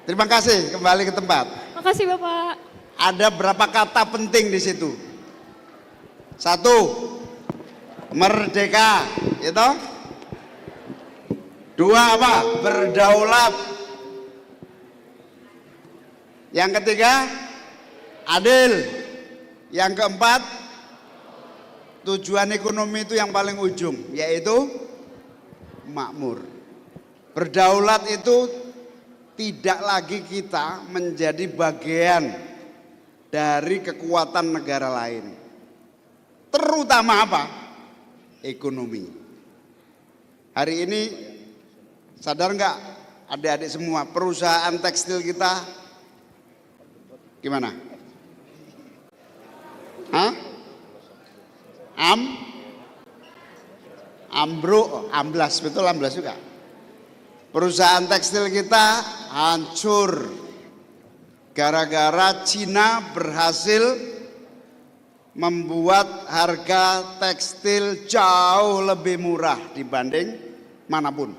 Terima kasih, kembali ke tempat. Makasih Bapak. Ada berapa kata penting di situ? Satu, merdeka, itu. Dua apa? Berdaulat. Yang ketiga, adil. Yang keempat, tujuan ekonomi itu yang paling ujung, yaitu makmur. Berdaulat itu tidak lagi kita menjadi bagian dari kekuatan negara lain. Terutama apa? Ekonomi. Hari ini sadar nggak adik-adik semua, perusahaan tekstil kita gimana? Hah? Amblas, betul amblas juga. Perusahaan tekstil kita hancur gara-gara Cina berhasil membuat harga tekstil jauh lebih murah dibanding manapun.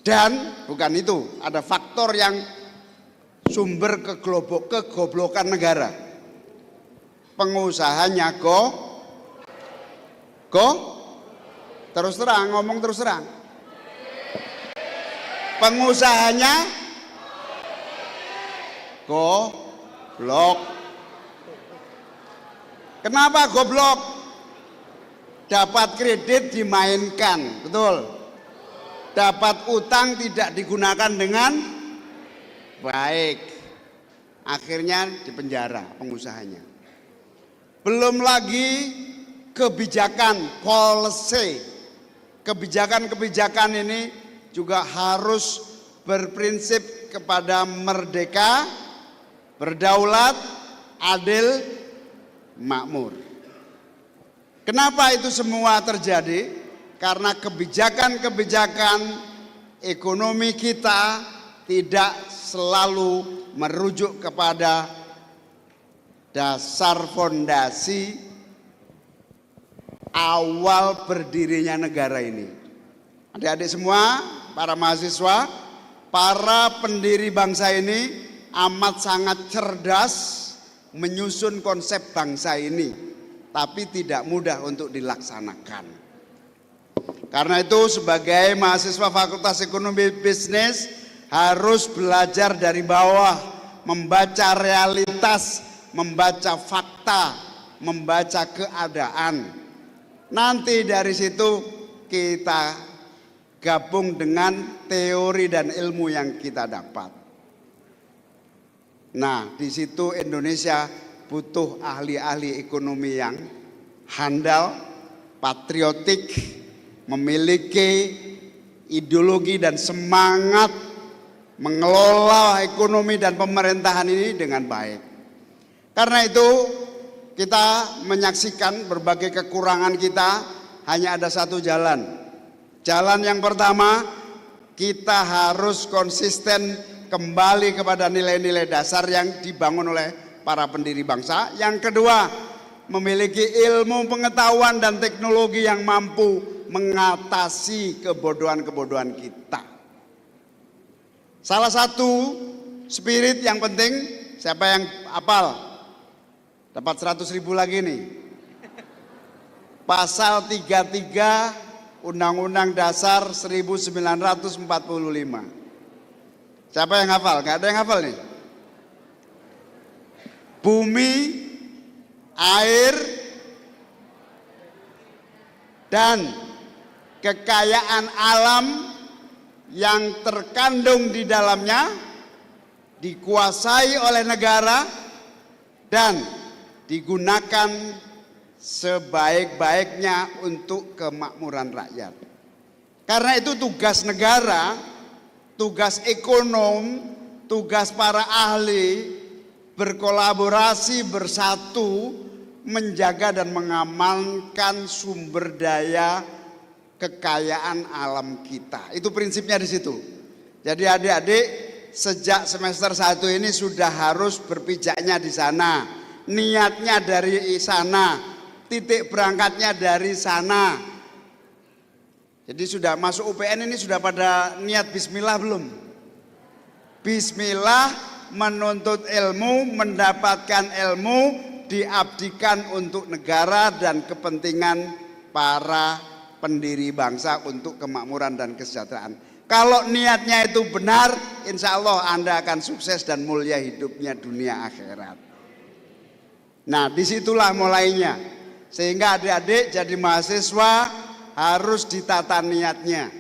Dan bukan itu, ada faktor yang sumber kegoblokan negara. Pengusahanya terus terang, ngomong terus terang. Pengusahanya goblok. Kenapa goblok? Dapat kredit dimainkan, betul. Dapat utang tidak digunakan dengan baik. Akhirnya dipenjara pengusahanya. Belum lagi kebijakan policy. Kebijakan-kebijakan ini juga harus berprinsip kepada merdeka, berdaulat, adil, makmur. Kenapa itu semua terjadi? Karena kebijakan-kebijakan ekonomi kita tidak selalu merujuk kepada dasar fondasi awal berdirinya negara ini. Adik-adik semua, para mahasiswa, para pendiri bangsa ini amat sangat cerdas menyusun konsep bangsa ini, tapi tidak mudah untuk dilaksanakan. Karena itu sebagai mahasiswa Fakultas Ekonomi Bisnis harus belajar dari bawah, membaca realitas, membaca fakta, membaca keadaan. Nanti dari situ kita gabung dengan teori dan ilmu yang kita dapat. Nah, di situ Indonesia butuh ahli-ahli ekonomi yang handal, patriotik, memiliki ideologi dan semangat mengelola ekonomi dan pemerintahan ini dengan baik. Karena itu kita menyaksikan berbagai kekurangan kita, hanya ada satu jalan. Jalan yang pertama, kita harus konsisten kembali kepada nilai-nilai dasar yang dibangun oleh para pendiri bangsa. Yang kedua, memiliki ilmu pengetahuan dan teknologi yang mampu mengatasi kebodohan-kebodohan kita. Salah satu spirit yang penting, siapa yang hafal? Dapat 100.000 lagi nih. Pasal 33 Undang-Undang Dasar 1945. Siapa yang hafal? Gak ada yang hafal nih. Bumi, air, dan kekayaan alam yang terkandung di dalamnya dikuasai oleh negara dan digunakan sebaik-baiknya untuk kemakmuran rakyat. Karena itu tugas negara, tugas ekonom, tugas para ahli berkolaborasi bersatu menjaga dan mengamankan sumber daya kekayaan alam kita. Itu prinsipnya di situ. Jadi adik-adik sejak semester 1 ini sudah harus berpijaknya di sana. Niatnya dari sana. Titik berangkatnya dari sana. Jadi sudah masuk UPN ini sudah pada niat bismillah belum? Bismillah, menuntut ilmu, mendapatkan ilmu, diabdikan untuk negara dan kepentingan para pendiri bangsa untuk kemakmuran dan kesejahteraan. Kalau niatnya itu benar, insya Allah Anda akan sukses dan mulia hidupnya dunia akhirat. Nah, disitulah mulainya. Sehingga adik-adik jadi mahasiswa harus ditata niatnya.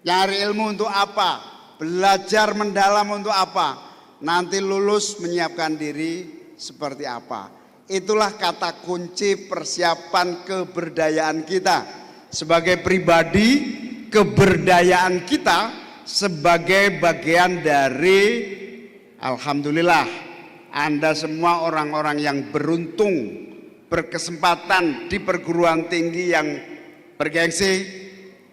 Nyari ilmu untuk apa? Belajar mendalam untuk apa? Nanti lulus menyiapkan diri seperti apa? Itulah kata kunci persiapan keberdayaan kita. Sebagai pribadi, keberdayaan kita sebagai bagian dari, alhamdulillah, Anda semua orang-orang yang beruntung berkesempatan di perguruan tinggi yang bergengsi,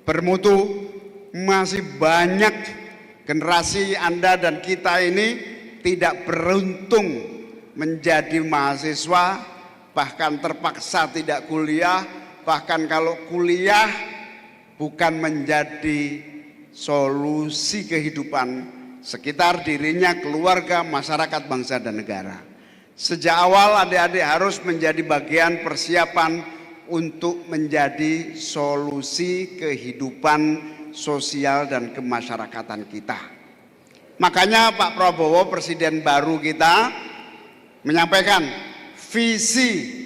bermutu. Masih banyak generasi Anda dan kita ini tidak beruntung menjadi mahasiswa, bahkan terpaksa tidak kuliah, bahkan kalau kuliah bukan menjadi solusi kehidupan sekitar dirinya, keluarga, masyarakat, bangsa, dan negara. Sejak awal adik-adik harus menjadi bagian persiapan untuk menjadi solusi kehidupan sosial dan kemasyarakatan kita. Makanya Pak Prabowo, presiden baru kita, menyampaikan visi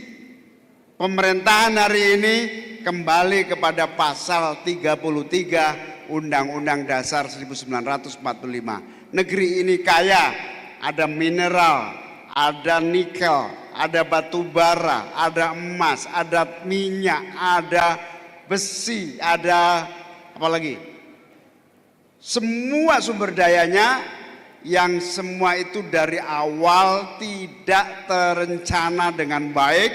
pemerintahan hari ini kembali kepada pasal 33 Undang-Undang Dasar 1945. Negeri ini kaya, ada mineral, ada nikel, ada batu bara, ada emas, ada minyak, ada besi, ada apa lagi? Semua sumber dayanya yang semua itu dari awal tidak terencana dengan baik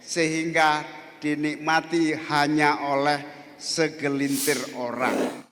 sehingga dinikmati hanya oleh segelintir orang.